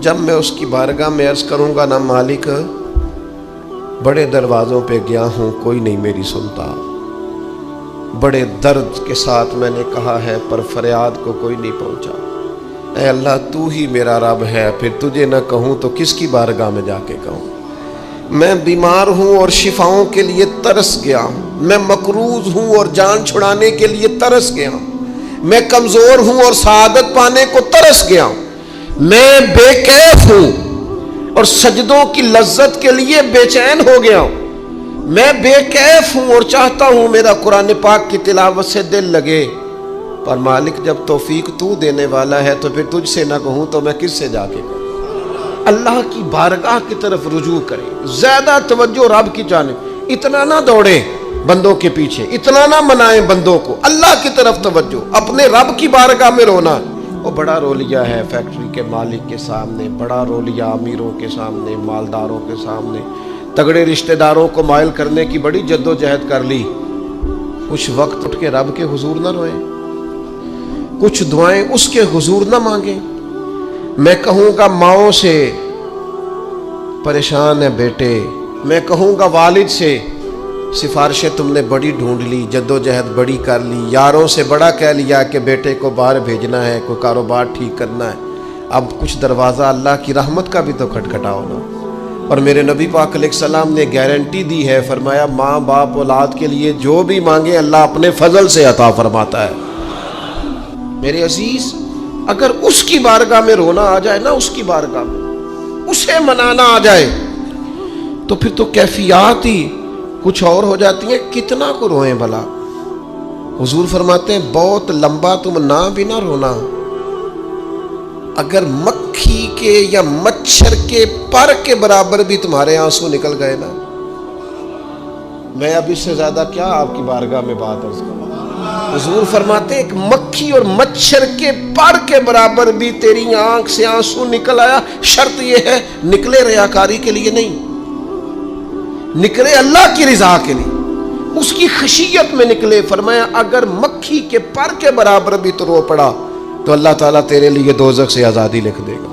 جب میں اس کی بارگاہ میں عرض کروں گا نا مالک بڑے دروازوں پہ گیا ہوں کوئی نہیں میری سنتا، بڑے درد کے ساتھ میں نے کہا ہے پر فریاد کو کوئی نہیں پہنچا، اے اللہ تو ہی میرا رب ہے، پھر تجھے نہ کہوں تو کس کی بارگاہ میں جا کے کہوں؟ میں بیمار ہوں اور شفاؤں کے لیے ترس گیا ہوں، میں مقروض ہوں اور جان چھڑانے کے لیے ترس گیا ہوں، میں کمزور ہوں اور سعادت پانے کو ترس گیا ہوں، میں بے کیف ہوں اور سجدوں کی لذت کے لیے بے چین ہو گیا ہوں، میں بے کیف ہوں اور چاہتا ہوں میرا قرآن پاک کی تلاوت سے دل لگے، پر مالک جب توفیق تو دینے والا ہے تو پھر تجھ سے نہ کہوں تو میں کس سے جا کے کہوں؟ اللہ کی بارگاہ کی طرف رجوع کریں، زیادہ توجہ رب کی جانب، اتنا نہ دوڑیں بندوں کے پیچھے، اتنا نہ منائیں بندوں کو، اللہ کی طرف توجہ، اپنے رب کی بارگاہ میں رونا۔ وہ بڑا رولیا ہے فیکٹری کے مالک کے سامنے، بڑا رولیا امیروں کے سامنے، مالداروں کے سامنے، تگڑے رشتہ داروں کو مائل کرنے کی بڑی جد و جہد کر لی، کچھ وقت اٹھ کے رب کے حضور نہ روئیں، کچھ دعائیں اس کے حضور نہ مانگیں۔ میں کہوں گا ماؤں سے پریشان ہے بیٹے، میں کہوں گا والد سے سفارشیں تم نے بڑی ڈھونڈ لی، جد و جہد بڑی کر لی، یاروں سے بڑا کہہ لیا کہ بیٹے کو باہر بھیجنا ہے، کوئی کاروبار ٹھیک کرنا ہے، اب کچھ دروازہ اللہ کی رحمت کا بھی تو کھٹکھٹاؤ نا۔ اور میرے نبی پاک علیہ السلام نے گارنٹی دی ہے، فرمایا ماں باپ اولاد کے لیے جو بھی مانگے اللہ اپنے فضل سے عطا فرماتا ہے۔ میرے عزیز اگر اس کی بارگاہ میں رونا آ جائے نا، اس کی بارگاہ میں اسے منانا آ جائے تو پھر تو کیفیات ہی کچھ اور ہو جاتی ہیں، کتنا کو روئیں بھلا۔ حضور فرماتے ہیں بہت لمبا تم نہ بھی نہ رونا، اگر مکھی کے یا مچھر کے پر کے برابر بھی تمہارے آنسو نکل گئے نا، میں اب اس سے زیادہ کیا آپ کی بارگاہ میں بات عرض کروں۔ حضور فرماتے ہیں ایک مکھی اور مچھر کے پر کے برابر بھی تیری آنکھ سے آنسو نکل آیا، شرط یہ ہے نکلے ریاکاری کے لیے نہیں، نکلے اللہ کی رضا کے لیے، اس کی خشیت میں نکلے۔ فرمایا اگر مکھی کے پر کے برابر بھی تو رو پڑا تو اللہ تعالیٰ تیرے لیے دوزخ سے آزادی لکھ دے گا۔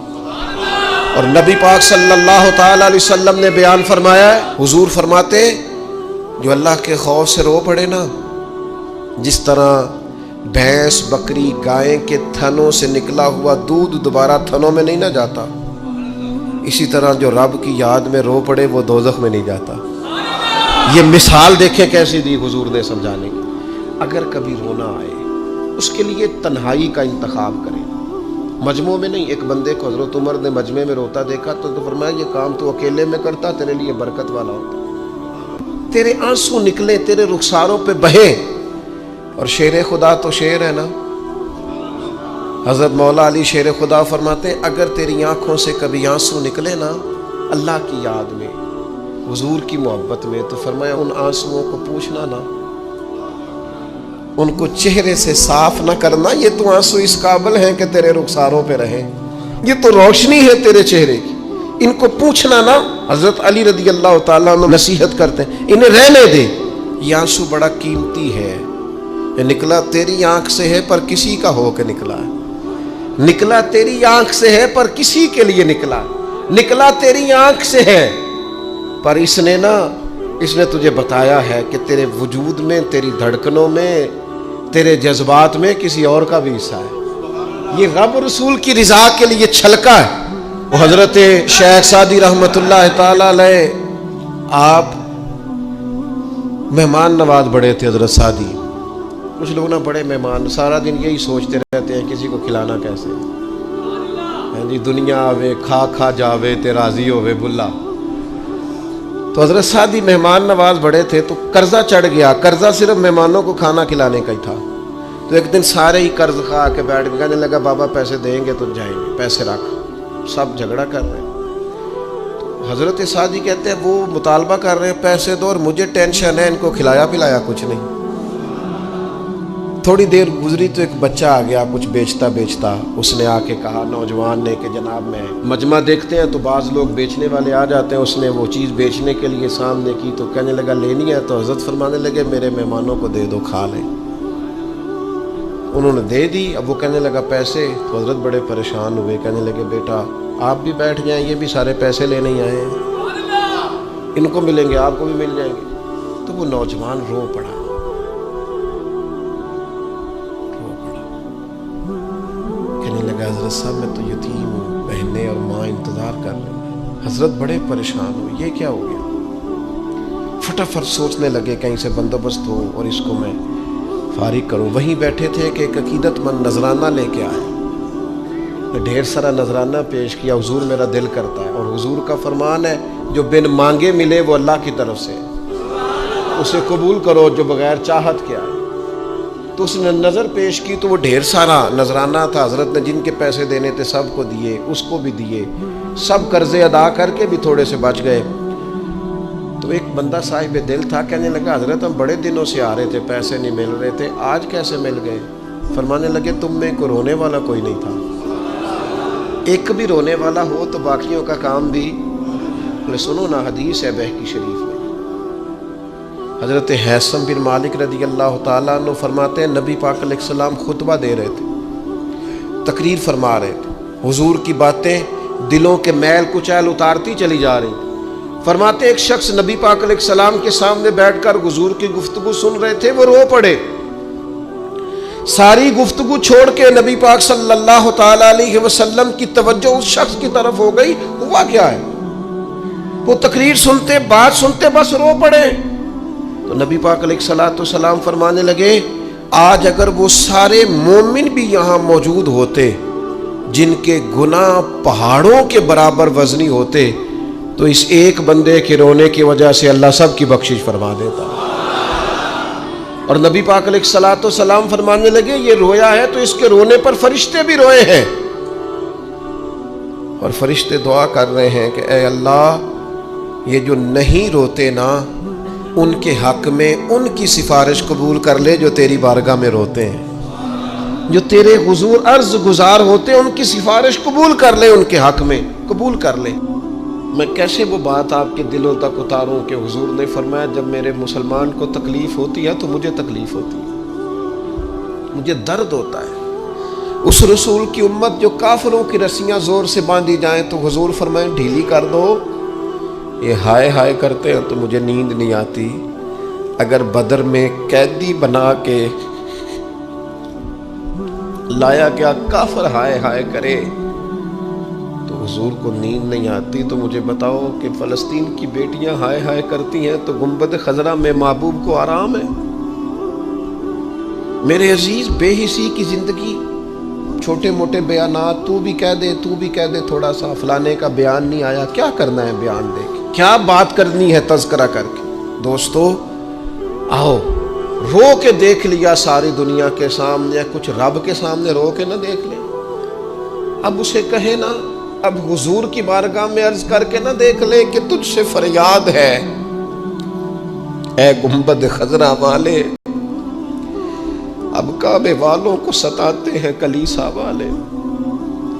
اور نبی پاک صلی اللہ تعالیٰ علیہ وسلم نے بیان فرمایا ہے، حضور فرماتے جو اللہ کے خوف سے رو پڑے نا، جس طرح بھینس بکری گائے کے تھنوں سے نکلا ہوا دودھ دوبارہ تھنوں میں نہیں نہ جاتا، اسی طرح جو رب کی یاد میں رو پڑے وہ دوزخ میں نہیں جاتا۔ یہ مثال دیکھیں کیسی دی حضور نے سمجھانے کی۔ اگر کبھی رونا آئے اس کے لیے تنہائی کا انتخاب کریں، مجمع میں نہیں۔ ایک بندے کو حضرت عمر نے مجمع میں روتا دیکھا تو فرمایا یہ کام تو اکیلے میں کرتا تیرے لیے برکت والا ہوتا، تیرے آنسو نکلے، تیرے رخساروں پہ بہیں۔ اور شیر خدا تو شیر ہے نا، حضرت مولا علی شیر خدا فرماتے ہیں اگر تیری آنکھوں سے کبھی آنسو نکلے نا اللہ کی یاد میں، حضور کی محبت میں، تو فرمایا ان آنسوؤں کو پوچھنا نا، ان کو چہرے سے صاف نہ کرنا، یہ تو آنسو اس قابل ہیں کہ تیرے رخساروں پہ رہیں، یہ تو روشنی ہے تیرے چہرے کی، ان کو پوچھنا نا۔ حضرت علی رضی اللہ تعالیٰ عنہ نصیحت کرتے ہیں انہیں رہنے دے، یہ آنسو بڑا قیمتی ہے، یہ نکلا تیری آنکھ سے ہے پر کسی کا ہو کے نکلا ہے، نکلا تیری آنکھ سے ہے پر کسی کے لیے نکلا، نکلا تیری آنکھ سے ہے پر اس نے تجھے بتایا ہے کہ تیرے وجود میں، تیری دھڑکنوں میں، تیرے جذبات میں کسی اور کا بھی حصہ ہے۔ یہ رب رسول کی رضا کے لیے چھلکا ہے۔ وہ حضرت شیخ سعدی رحمت اللہ تعالی علیہ آپ مہمان نواز بڑے تھے حضرت سعدی۔ کچھ لوگ نا بڑے مہمان سارا دن یہی سوچتے رہتے ہیں کسی کو کھلانا کیسے، جی دنیا آوے کھا کھا جاوے تے راضی ہووے بلا۔ تو حضرت سعدی مہمان نواز بڑے تھے تو قرضہ چڑھ گیا، قرضہ صرف مہمانوں کو کھانا کھلانے کا ہی تھا۔ تو ایک دن سارے ہی قرض کھا کے بیٹھ کے کہنے لگا بابا پیسے دیں گے تو جائیں گے، پیسے رکھ، سب جھگڑا کر رہے ہیں۔ حضرت سعدی کہتے ہیں وہ مطالبہ کر رہے ہیں پیسے دو اور مجھے ٹینشن ہے، ان کو کھلایا پلایا کچھ نہیں۔ تھوڑی دیر گزری تو ایک بچہ آ گیا کچھ بیچتا بیچتا، اس نے آ کے کہا نوجوان نے کہ جناب میں مجمع دیکھتے ہیں تو بعض لوگ بیچنے والے آ جاتے ہیں، اس نے وہ چیز بیچنے کے لیے سامنے کی تو کہنے لگا لینی ہے، تو حضرت فرمانے لگے میرے مہمانوں کو دے دو کھا لیں۔ انہوں نے دے دی، اب وہ کہنے لگا پیسے، تو حضرت بڑے پریشان ہوئے، کہنے لگے بیٹا آپ بھی بیٹھ جائیں، یہ بھی سارے پیسے لینے ہی آئے ہیں، ان کو ملیں گے آپ کو بھی مل جائیں گے۔ تو وہ نوجوان رو پڑا، کہنے لگا حضرت صاحب میں تو یتیم ہوں، بہنیں اور ماں انتظار کر رہے ہیں۔ حضرت بڑے پریشان ہوئے، یہ کیا ہو گیا؟ فٹافٹ سوچنے لگے کہیں سے بندوبست ہو اور اس کو میں فارغ کروں۔ وہیں بیٹھے تھے کہ ایک عقیدت مند نذرانہ لے کے آئے، ڈھیر سارا نذرانہ پیش کیا، حضور میرا دل کرتا ہے، اور حضور کا فرمان ہے جو بن مانگے ملے وہ اللہ کی طرف سے، اسے قبول کرو جو بغیر چاہت کے آئے۔ تو اس نے نظر پیش کی تو وہ ڈھیر سارا نذرانہ تھا، حضرت نے جن کے پیسے دینے تھے سب کو دیے، اس کو بھی دیے، سب قرضے ادا کر کے بھی تھوڑے سے بچ گئے۔ تو ایک بندہ صاحب دل تھا، کہنے لگا حضرت ہم بڑے دنوں سے آ رہے تھے، پیسے نہیں مل رہے تھے، آج کیسے مل گئے؟ فرمانے لگے تم میں کو رونے والا کوئی نہیں تھا، ایک بھی رونے والا ہو تو باقیوں کا کام بھی۔ سنو نا، حدیث ہے بہقی شریف میں، حضرت حیثم بن مالک رضی اللہ تعالیٰ عنہ فرماتے ہیں نبی پاک علیہ السلام خطبہ دے رہے تھے، تقریر فرما رہے تھے، حضور کی باتیں دلوں کے میل کچیل اتارتی چلی جا رہی تھی۔ فرماتے ایک شخص نبی پاک علیہ السلام کے سامنے بیٹھ کر حضور کی گفتگو سن رہے تھے، وہ رو پڑے، ساری گفتگو چھوڑ کے نبی پاک صلی اللہ تعالی علیہ وسلم کی توجہ اس شخص کی طرف ہو گئی۔ ہوا کیا ہے؟ وہ تقریر سنتے، بات سنتے بس رو پڑے۔ تو نبی پاک علیہ السلام فرمانے لگے آج اگر وہ سارے مومن بھی یہاں موجود ہوتے جن کے گناہ پہاڑوں کے برابر وزنی ہوتے تو اس ایک بندے کے رونے کی وجہ سے اللہ سب کی بخشش فرما دیتا۔ اور نبی پاک علیہ السلام فرمانے لگے یہ رویا ہے تو اس کے رونے پر فرشتے بھی روئے ہیں، اور فرشتے دعا کر رہے ہیں کہ اے اللہ یہ جو نہیں روتے نا ان کے حق میں ان کی سفارش قبول کر لے جو تیری بارگاہ میں روتے ہیں، جو تیرے حضور عرض گزار ہوتے ہیں ان کی سفارش قبول کر لے، ان کے حق میں قبول کر لے۔ میں کیسے وہ بات آپ کے دلوں تک اتاروں کہ حضور نے فرمایا جب میرے مسلمان کو تکلیف ہوتی ہے تو مجھے تکلیف ہوتی ہے، مجھے درد ہوتا ہے۔ اس رسول کی امت جو کافروں کی رسیاں زور سے باندھی جائیں تو حضور فرمائیں ڈھیلی کر دو، یہ ہائے ہائے کرتے ہیں تو مجھے نیند نہیں آتی۔ اگر بدر میں قیدی بنا کے لایا گیا کافر ہائے ہائے کرے تو حضور کو نیند نہیں آتی، تو مجھے بتاؤ کہ فلسطین کی بیٹیاں ہائے ہائے کرتی ہیں تو گنبد خضرا میں محبوب کو آرام ہے؟ میرے عزیز بے حسی کی زندگی، چھوٹے موٹے بیانات، تو بھی کہہ دے تھوڑا سا فلانے کا بیان نہیں آیا، کیا کرنا ہے بیان دے کے، کیا بات کرنی ہے تذکرہ کر کے؟ دوستو آؤ رو کے دیکھ لیا ساری دنیا کے سامنے، کچھ رب کے سامنے رو کے نہ دیکھ لیں؟ اب اسے کہے نا، اب حضور کی بارگاہ میں عرض کر کے نہ دیکھ لے کہ تجھ سے فریاد ہے اے گنبد خضرا والے، اب کعبے والوں کو ستاتے ہیں کلیسا والے،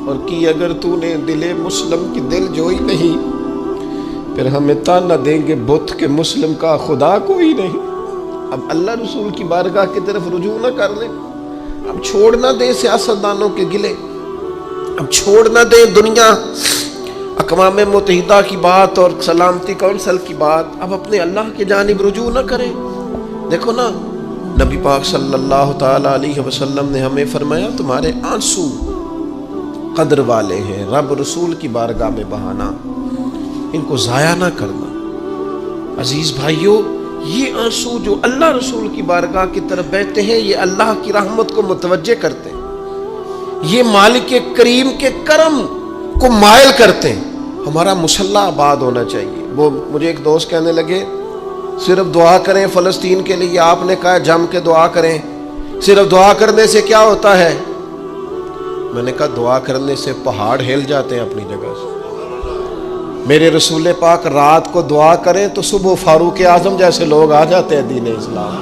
اور کی اگر تو نے دل مسلم کی دل جوئی نہیں پھر ہمیں تانا دیں گے بت کے مسلم کا خدا کوئی نہیں۔ اب اللہ رسول کی بارگاہ کی طرف رجوع نہ کر لیں، اب چھوڑ نہ دیں سیاستدانوں کے گلے، اب چھوڑ نہ دیں دنیا اقوام متحدہ کی بات اور سلامتی کونسل کی بات، اب اپنے اللہ کی جانب رجوع نہ کریں۔ دیکھو نا نبی پاک صلی اللہ تعالی علیہ وسلم نے ہمیں فرمایا تمہارے آنسو قدر والے ہیں، رب رسول کی بارگاہ میں بہانا، ان کو ضائع نہ کرنا۔ عزیز بھائیو، یہ آنسو جو اللہ رسول کی بارگاہ کی طرف بہتے ہیں یہ اللہ کی رحمت کو متوجہ کرتے ہیں، یہ مالک کریم کے کرم کو مائل کرتے ہیں۔ ہمارا مسلح آباد ہونا چاہیے۔ وہ مجھے ایک دوست کہنے لگے صرف دعا کریں فلسطین کے لیے، آپ نے کہا جم کے دعا کریں، صرف دعا کرنے سے کیا ہوتا ہے؟ میں نے کہا دعا کرنے سے پہاڑ ہل جاتے ہیں اپنی جگہ سے۔ میرے رسول پاک رات کو دعا کریں تو صبح فاروق اعظم جیسے لوگ آ جاتے ہیں دین اسلام۔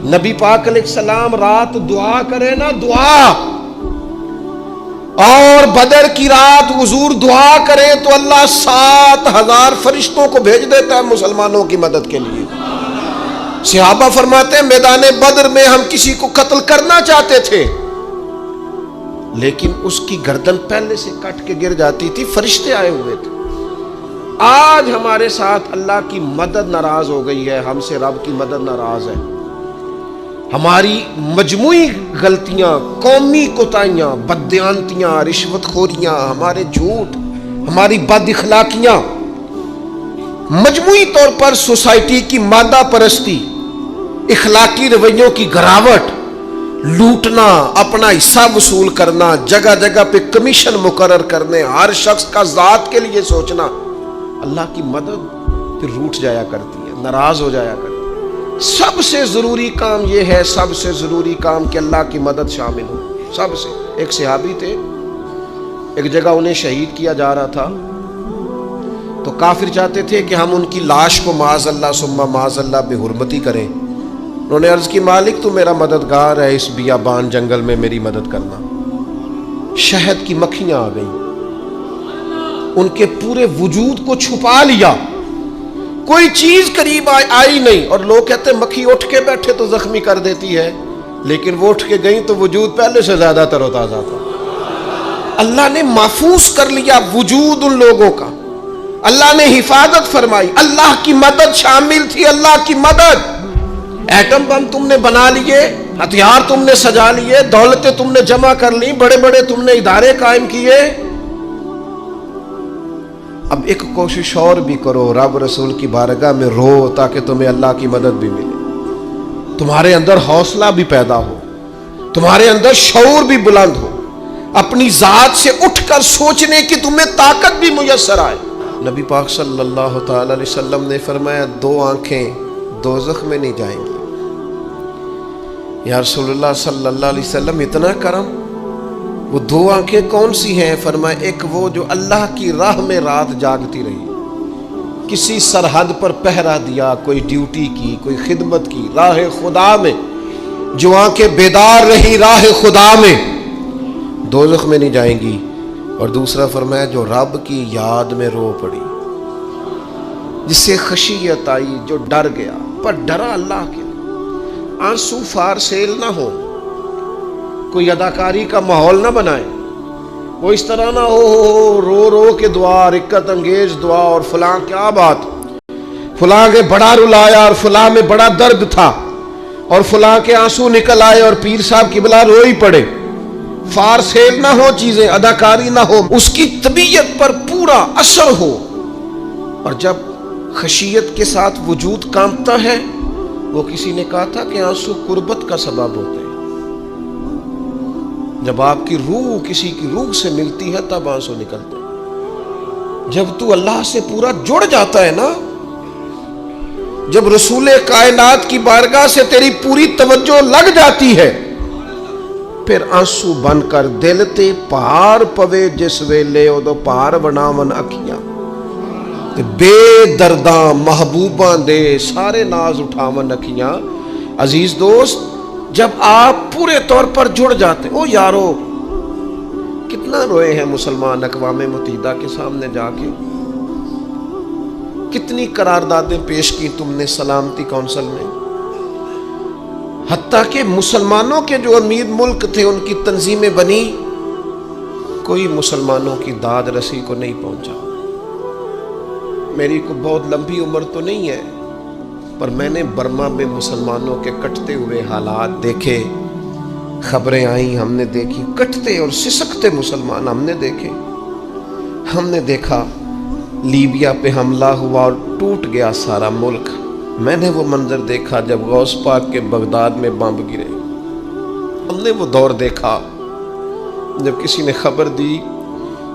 نبی پاک علیہ السلام رات دعا کریں نا، دعا، اور بدر کی رات حضور دعا کریں تو اللہ 7,000 فرشتوں کو بھیج دیتا ہے مسلمانوں کی مدد کے لیے۔ صحابہ فرماتے ہیں میدان بدر میں ہم کسی کو قتل کرنا چاہتے تھے لیکن اس کی گردن پہلے سے کٹ کے گر جاتی تھی، فرشتے آئے ہوئے تھے۔ آج ہمارے ساتھ اللہ کی مدد ناراض ہو گئی ہے، ہم سے رب کی مدد ناراض ہے۔ ہماری مجموعی غلطیاں، قومی کوتاہیاں، بددیانتیاں، رشوت خوریاں، ہمارے جھوٹ، ہماری بد اخلاقیاں، مجموعی طور پر سوسائٹی کی مادہ پرستی، اخلاقی رویوں کی گراوٹ، لوٹنا، اپنا حصہ وصول کرنا، جگہ جگہ پہ کمیشن مقرر کرنے، ہر شخص کا ذات کے لیے سوچنا، اللہ کی مدد پھر روٹ جایا کرتی ہے، ناراض ہو جایا کرتی ہے۔ سب سے ضروری کام یہ ہے، سب سے ضروری کام کہ اللہ کی مدد شامل ہو۔ سب سے ایک صحابی تھے، ایک جگہ انہیں شہید کیا جا رہا تھا، تو کافر چاہتے تھے کہ ہم ان کی لاش کو معاذ اللہ ثم معاذ اللہ بے حرمتی کریں۔ انہوں نے عرض کی مالک تو میرا مددگار ہے، اس بیابان جنگل میں میری مدد کرنا۔ شہد کی مکھیاں آ گئیں، ان کے پورے وجود کو چھپا لیا، کوئی چیز قریب آئی نہیں، اور لوگ کہتے ہیں مکھی اٹھ کے بیٹھے تو زخمی کر دیتی ہے، لیکن وہ اٹھ کے گئیں تو وجود پہلے سے زیادہ تر و تازہ تھا۔ اللہ نے محفوظ کر لیا وجود ان لوگوں کا، اللہ نے حفاظت فرمائی، اللہ کی مدد شامل تھی، اللہ کی مدد۔ ایٹم بم تم نے بنا لیے، ہتھیار تم نے سجا لیے، دولتیں تم نے جمع کر لی، بڑے بڑے تم نے ادارے قائم کیے، اب ایک کوشش اور بھی کرو، رب رسول کی بارگاہ میں رو تاکہ تمہیں اللہ کی مدد بھی ملے، تمہارے اندر حوصلہ بھی پیدا ہو، تمہارے اندر شعور بھی بلند ہو، اپنی ذات سے اٹھ کر سوچنے کی تمہیں طاقت بھی میسر آئے۔ نبی پاک صلی اللہ تعالی علیہ وسلم نے فرمایا 2 آنکھیں دوزخ میں نہیں جائیں گی۔ یا رسول اللہ صلی اللہ علیہ وسلم اتنا کرم، وہ 2 آنکھیں کون سی ہیں؟ فرمایا ایک وہ جو اللہ کی راہ میں رات جاگتی رہی، کسی سرحد پر پہرا دیا، کوئی ڈیوٹی کی، کوئی خدمت کی، راہ خدا میں جو آنکھیں بیدار رہی راہ خدا میں، دوزخ میں نہیں جائیں گی۔ اور دوسرا فرمایا جو رب کی یاد میں رو پڑی، جس سے خشیت آئی، جو ڈر گیا، پر ڈرا اللہ کے لیے، آنسو فار سیل نہ ہو، کوئی اداکاری کا ماحول نہ بنائے، وہ اس طرح نہ ہو رو رو کے دعا، رکت انگیز دعا، اور فلاں کیا بات، فلاں کے بڑا رلایا اور فلاں میں بڑا درد تھا اور فلاں کے آنسو نکل آئے اور پیر صاحب کی بلا روئی پڑے، فار سیل نہ ہو چیزیں، اداکاری نہ ہو، اس کی طبیعت پر پورا اثر ہو۔ اور جب خشیت کے ساتھ وجود کانپتا ہے، وہ کسی نے کہا تھا کہ آنسو قربت کا سبب ہوتے ہیں، جب آپ کی روح کسی کی روح سے ملتی ہے تب آنسو نکلتے ہیں۔ جب تو اللہ سے پورا جڑ جاتا ہے نا، جب رسول کائنات کی بارگاہ سے تیری پوری توجہ لگ جاتی ہے، پھر آنسو بن کر دل تے پہاڑ پوے جس ویلے او دو پہاڑ بناون اکھیاں، بے درداں محبوباں دے سارے ناز اٹھاون اکھیاں۔ عزیز دوست، جب آپ پورے طور پر جڑ جاتے، او یارو کتنا روئے ہیں مسلمان اقوام متحدہ کے سامنے جا کے، کتنی قراردادیں پیش کی تم نے سلامتی کونسل میں، حتیٰ کہ مسلمانوں کے جو امیر ملک تھے ان کی تنظیمیں بنی، کوئی مسلمانوں کی داد رسی کو نہیں پہنچا۔ میری کو بہت لمبی عمر تو نہیں ہے، پر میں نے برما میں مسلمانوں کے کٹتے ہوئے حالات دیکھے، خبریں آئیں، ہم نے دیکھی، کٹتے اور سسکتے مسلمان ہم نے دیکھے۔ ہم نے دیکھا لیبیا پہ حملہ ہوا اور ٹوٹ گیا سارا ملک۔ میں نے وہ منظر دیکھا جب غوث پاک کے بغداد میں بم گرے۔ ہم نے وہ دور دیکھا جب کسی نے خبر دی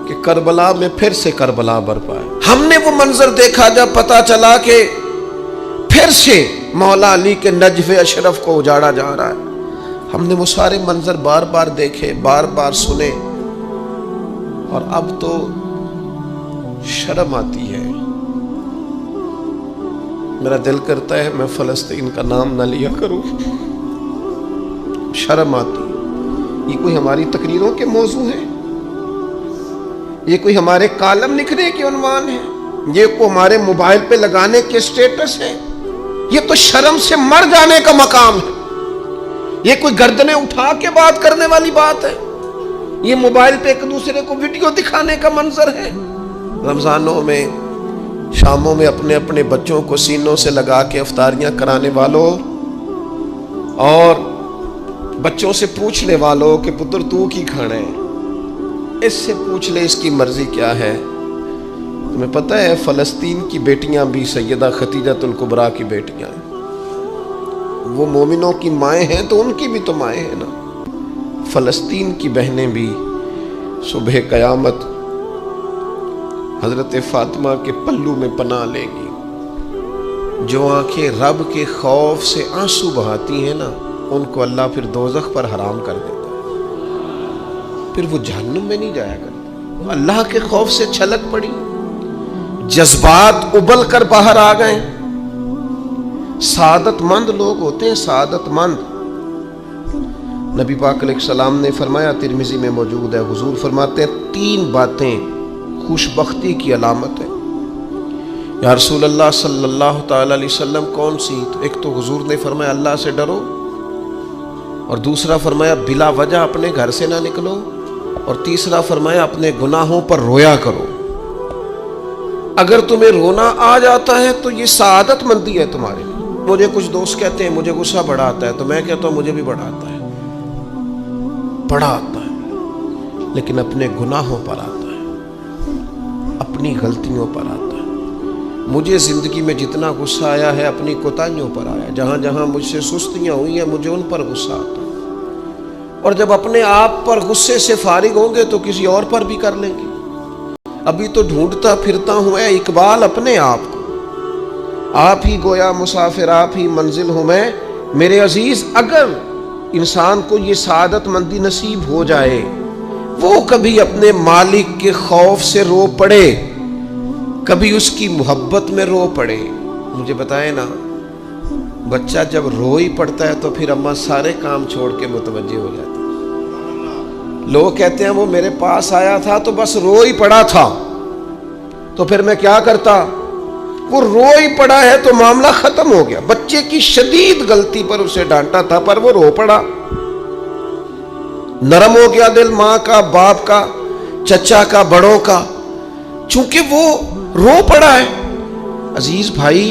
کہ کربلا میں پھر سے کربلا برپا ہے۔ ہم نے وہ منظر دیکھا جب پتا چلا کہ پھر سے مولا علی کے نجف اشرف کو اجاڑا جا رہا ہے۔ ہم نے وہ سارے منظر بار بار دیکھے، بار بار سنے، اور اب تو شرم آتی ہے۔ میرا دل کرتا ہے میں فلسطین کا نام نہ لیا کروں، شرم آتی ہے۔ یہ کوئی ہماری تقریروں کے موضوع ہے؟ یہ کوئی ہمارے کالم لکھنے کے عنوان ہے؟ یہ کوئی ہمارے موبائل پہ لگانے کے سٹیٹس ہے؟ یہ تو شرم سے مر جانے کا مقام ہے۔ یہ کوئی گردنیں اٹھا کے بات کرنے والی بات ہے؟ یہ موبائل پہ ایک دوسرے کو ویڈیو دکھانے کا منظر ہے۔ رمضانوں میں شاموں میں اپنے اپنے بچوں کو سینوں سے لگا کے افطاریاں کرانے والوں اور بچوں سے پوچھنے والوں کہ پتر تو کی کھانا ہے، اس سے پوچھ لے اس کی مرضی کیا ہے۔ تمہیں پتہ ہے فلسطین کی بیٹیاں بھی سیدہ خدیجۃ الکبریٰ کی بیٹیاں ہیں، وہ مومنوں کی مائیں ہیں تو ان کی بھی تو مائیں ہیں نا۔ فلسطین کی بہنیں بھی صبح قیامت حضرت فاطمہ کے پلو میں پناہ لیں گی۔ جو آنکھیں رب کے خوف سے آنسو بہاتی ہیں نا، ان کو اللہ پھر دوزخ پر حرام کر دیتا ہے، پھر وہ جہنم میں نہیں جایا کرتا۔ اللہ کے خوف سے چھلک پڑی، جذبات ابل کر باہر آ گئے۔ سعادت مند لوگ ہوتے ہیں، سعادت مند۔ نبی پاک علیہ السلام نے فرمایا، ترمذی میں موجود ہے، حضور فرماتے ہیں 3 باتیں خوش بختی کی علامت ہے۔ یا رسول اللہ صلی اللہ تعالی علیہ وسلم کون سی؟ تو ایک تو حضور نے فرمایا اللہ سے ڈرو، اور دوسرا فرمایا بلا وجہ اپنے گھر سے نہ نکلو، اور تیسرا فرمایا اپنے گناہوں پر رویا کرو۔ اگر تمہیں رونا آ جاتا ہے تو یہ سعادت مندی ہے تمہارے لیے۔ مجھے کچھ دوست کہتے ہیں مجھے غصہ بڑا آتا ہے، تو میں کہتا ہوں مجھے بھی بڑا آتا ہے، بڑا آتا ہے، لیکن اپنے گناہوں پر آتا ہے، اپنی غلطیوں پر آتا ہے۔ مجھے زندگی میں جتنا غصہ آیا ہے اپنی کوتاہیوں پر آیا، جہاں جہاں مجھ سے سستیاں ہوئی ہیں مجھے ان پر غصہ آتا ہے، اور جب اپنے آپ پر غصے سے فارغ ہوں گے تو کسی اور پر بھی کر لیں گے۔ ابھی تو ڈھونڈتا پھرتا ہوں اے اقبال اپنے آپ کو، آپ ہی گویا مسافر آپ ہی منزل ہوں میں۔ میرے عزیز، اگر انسان کو یہ سعادت مندی نصیب ہو جائے، وہ کبھی اپنے مالک کے خوف سے رو پڑے، کبھی اس کی محبت میں رو پڑے۔ مجھے بتائیں نا، بچہ جب رو ہی پڑتا ہے تو پھر اماں سارے کام چھوڑ کے متوجہ ہو جاتی ہے۔ لوگ کہتے ہیں وہ میرے پاس آیا تھا تو بس رو ہی پڑا تھا، تو پھر میں کیا کرتا؟ وہ رو ہی پڑا ہے تو معاملہ ختم ہو گیا۔ بچے کی شدید غلطی پر اسے ڈانٹا تھا پر وہ رو پڑا، نرم ہو گیا دل ماں کا، باپ کا، چچا کا، بڑوں کا، چونکہ وہ رو پڑا ہے۔ عزیز بھائی،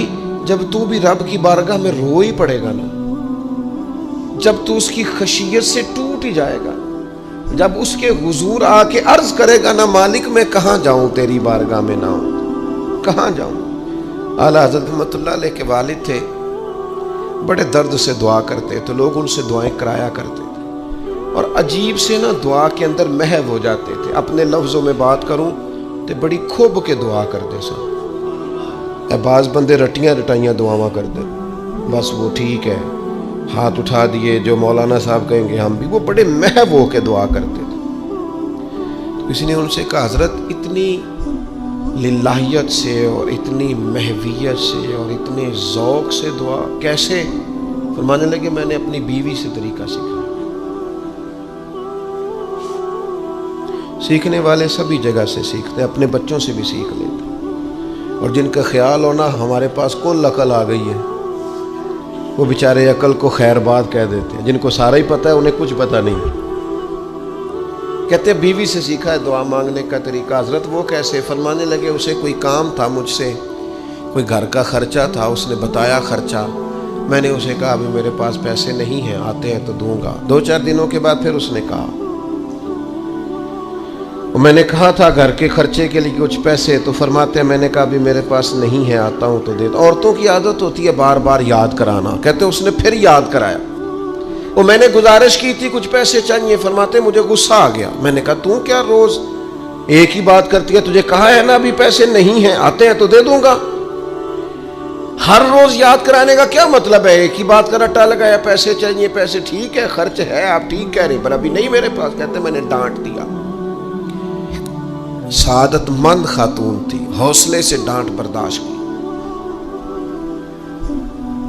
جب تو بھی رب کی بارگاہ میں رو ہی پڑے گا نا، جب تو اس کی خشیت سے ٹوٹ ہی جائے گا، جب اس کے حضور آ کے عرض کرے گا نا مالک میں کہاں جاؤں تیری بارگاہ میں نہ ہوں، کہاں جاؤں۔ اعلیٰ حضرت رحمۃ اللہ علیہ کے والد تھے، بڑے درد سے دعا کرتے تو لوگ ان سے دعائیں کرایا کرتے تھے، اور عجیب سے نا دعا کے اندر محو ہو جاتے تھے۔ اپنے لفظوں میں بات کروں تو بڑی کھوب کے دعا کرتے سن۔ بعض بندے رٹیاں رٹائیاں دعاواں کرتے، بس وہ ٹھیک ہے، ہاتھ اٹھا دیے جو مولانا صاحب کہیں گے ہم بھی، وہ بڑے محو ہو کے دعا کرتے تھے۔ تو کسی نے ان سے کہا حضرت اتنی للہیت سے اور اتنی محویت سے اور اتنے ذوق سے دعا کیسے؟ فرمانے لگے میں نے اپنی بیوی سے طریقہ سیکھا۔ سیکھنے والے سبھی جگہ سے سیکھتے، اپنے بچوں سے بھی سیکھ لیتے، اور جن کا خیال ہونا ہمارے پاس کل عقل آ گئی ہے، وہ بیچارے عقل کو خیر بات کہہ دیتے ہیں، جن کو سارا ہی پتہ ہے انہیں کچھ پتہ نہیں۔ کہتے بیوی سے سیکھا ہے دعا مانگنے کا طریقہ۔ حضرت وہ کیسے؟ فرمانے لگے اسے کوئی کام تھا مجھ سے، کوئی گھر کا خرچہ تھا، اس نے بتایا خرچہ، میں نے اسے کہا ابھی میرے پاس پیسے نہیں ہیں، آتے ہیں تو دوں گا۔ 2-4 دنوں کے بعد پھر اس نے کہا، میں نے کہا تھا گھر کے خرچے کے لیے کچھ پیسے، تو فرماتے ہیں میں نے کہا ابھی میرے پاس نہیں ہے، آتا ہوں تو دے دو۔ عورتوں کی عادت ہوتی ہے بار بار یاد کرانا، کہتے اس نے پھر یاد کرایا، وہ میں نے گزارش کی تھی کچھ پیسے چاہیے، فرماتے مجھے غصہ آ گیا۔ میں نے کہا تو کیا روز ایک ہی بات کرتی ہے، تجھے کہا ہے نا ابھی پیسے نہیں ہیں، آتے ہیں تو دے دوں گا۔ ہر روز یاد کرانے کا کیا مطلب ہے؟ ایک ہی بات کا رٹا لگایا، پیسے چاہیے، پیسے ٹھیک ہے، خرچ ہے، آپ ٹھیک کہہ رہے پر ابھی نہیں میرے پاس۔ کہتے میں نے ڈانٹ دیا۔ سعادت مند خاتون تھی، حوصلے سے ڈانٹ برداشت کی،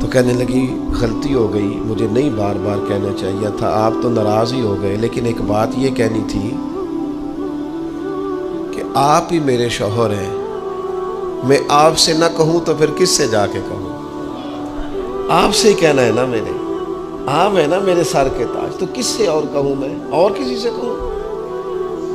تو کہنے لگی غلطی ہو گئی، مجھے نہیں بار بار کہنا چاہیے تھا، آپ تو ناراض ہی ہو گئے، لیکن ایک بات یہ کہنی تھی کہ آپ ہی میرے شوہر ہیں، میں آپ سے نہ کہوں تو پھر کس سے جا کے کہوں؟ آپ سے ہی کہنا ہے نا، میرے آپ ہے نا میرے سر کے تاج، تو کس سے اور کہوں؟ میں اور کسی سے کہوں؟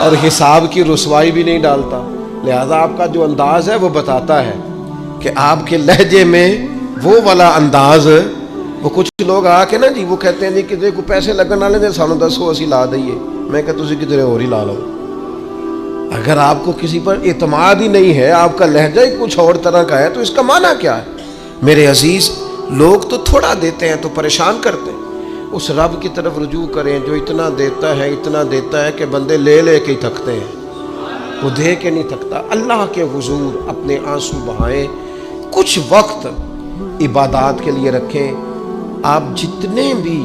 اور حساب کی رسوائی بھی نہیں ڈالتا. لہذا آپ کا جو انداز ہے وہ بتاتا ہے کہ آپ کے لہجے میں وہ والا انداز. وہ کچھ لوگ آ کے نا جی وہ کہتے ہیں جی کدھر کو پیسے لگن والے نے سانو دسو اسی لا دئیے. میں کہ تسی کدھر اور ہی لا لو. اگر آپ کو کسی پر اعتماد ہی نہیں ہے, آپ کا لہجہ ہی کچھ اور طرح کا ہے, تو اس کا معنی کیا ہے؟ میرے عزیز, لوگ تو تھوڑا دیتے ہیں تو پریشان کرتے ہیں. اس رب کی طرف رجوع کریں جو اتنا دیتا ہے کہ بندے لے لے کے ہی تھکتے ہیں, وہ دے کے نہیں تھکتا. اللہ کے حضور اپنے آنسو بہائیں, کچھ وقت عبادات کے لیے رکھیں. آپ جتنے بھی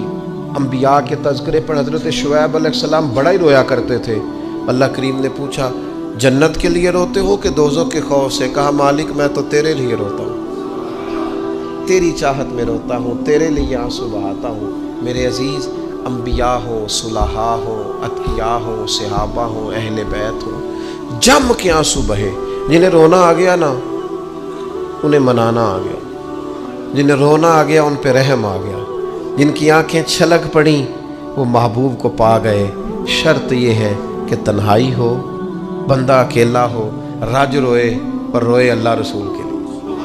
انبیاء کے تذکرے پر حضرت شعیب علیہ السلام بڑا ہی رویا کرتے تھے. اللہ کریم نے پوچھا جنت کے لیے روتے ہو کہ دوزخ کے خوف سے؟ کہا مالک میں تو تیرے لیے روتا ہوں, تیری چاہت میں روتا ہوں, تیرے لیے آنسو بہاتا ہوں. میرے عزیز, انبیاء ہوں, صلحاء ہوں, اتقیاء ہوں, صحابہ ہوں, اہل بیت ہوں, جم کے آنسو بہے. جنہیں رونا آ گیا نا انہیں منانا آ گیا, جنہیں رونا آ گیا ان پہ رحم آ گیا, جن کی آنکھیں چھلک پڑیں وہ محبوب کو پا گئے. شرط یہ ہے کہ تنہائی ہو, بندہ اکیلا ہو, رج روئے پر روئے اللہ رسول کے لیے,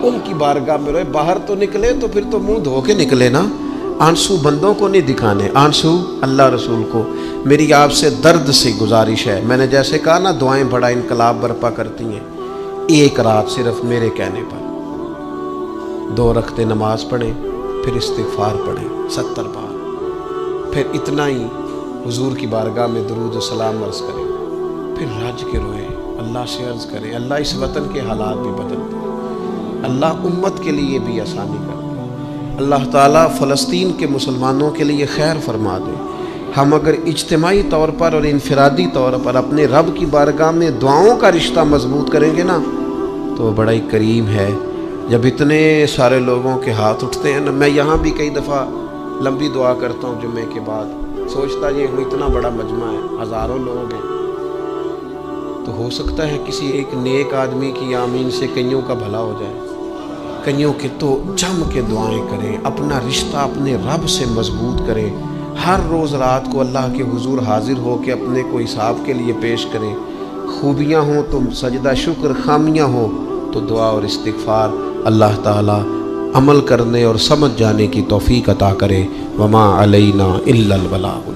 ان کی بارگاہ میں روئے. باہر تو نکلے تو پھر تو منہ دھو کے نکلے نا. آنسو بندوں کو نہیں دکھانے, آنسو اللہ رسول کو. میری آپ سے درد سے گزارش ہے, میں نے جیسے کہا نا دعائیں بڑا انقلاب برپا کرتی ہیں. ایک رات صرف میرے کہنے پر 2 رکعتیں نماز پڑھیں, پھر استغفار پڑھیں 70 بار, پھر اتنا ہی حضور کی بارگاہ میں درود و سلام عرض کریں, پھر رج کے روئے, اللہ سے عرض کریں اللہ اس وطن کے حالات بھی بدل دے, اللہ امت کے لیے بھی آسانی کر دے, اللہ تعالیٰ فلسطین کے مسلمانوں کے لیے خیر فرما دے. ہم اگر اجتماعی طور پر اور انفرادی طور پر اپنے رب کی بارگاہ میں دعاؤں کا رشتہ مضبوط کریں گے نا تو بڑا ہی کریم ہے. جب اتنے سارے لوگوں کے ہاتھ اٹھتے ہیں نا, میں یہاں بھی کئی دفعہ لمبی دعا کرتا ہوں جمعے کے بعد, سوچتا یہ ہوں اتنا بڑا مجمع ہے, ہزاروں لوگ ہیں, تو ہو سکتا ہے کسی ایک نیک آدمی کی آمین سے کئیوں کا بھلا ہو جائے. کئیوں کے تو جم کے دعائیں کریں, اپنا رشتہ اپنے رب سے مضبوط کریں. ہر روز رات کو اللہ کے حضور حاضر ہو کے اپنے کو حساب کے لیے پیش کریں. خوبیاں ہوں تو سجدہ شکر, خامیاں ہوں تو دعا اور استغفار. اللہ تعالی عمل کرنے اور سمجھ جانے کی توفیق عطا کرے. وما علینا الا البلاغ.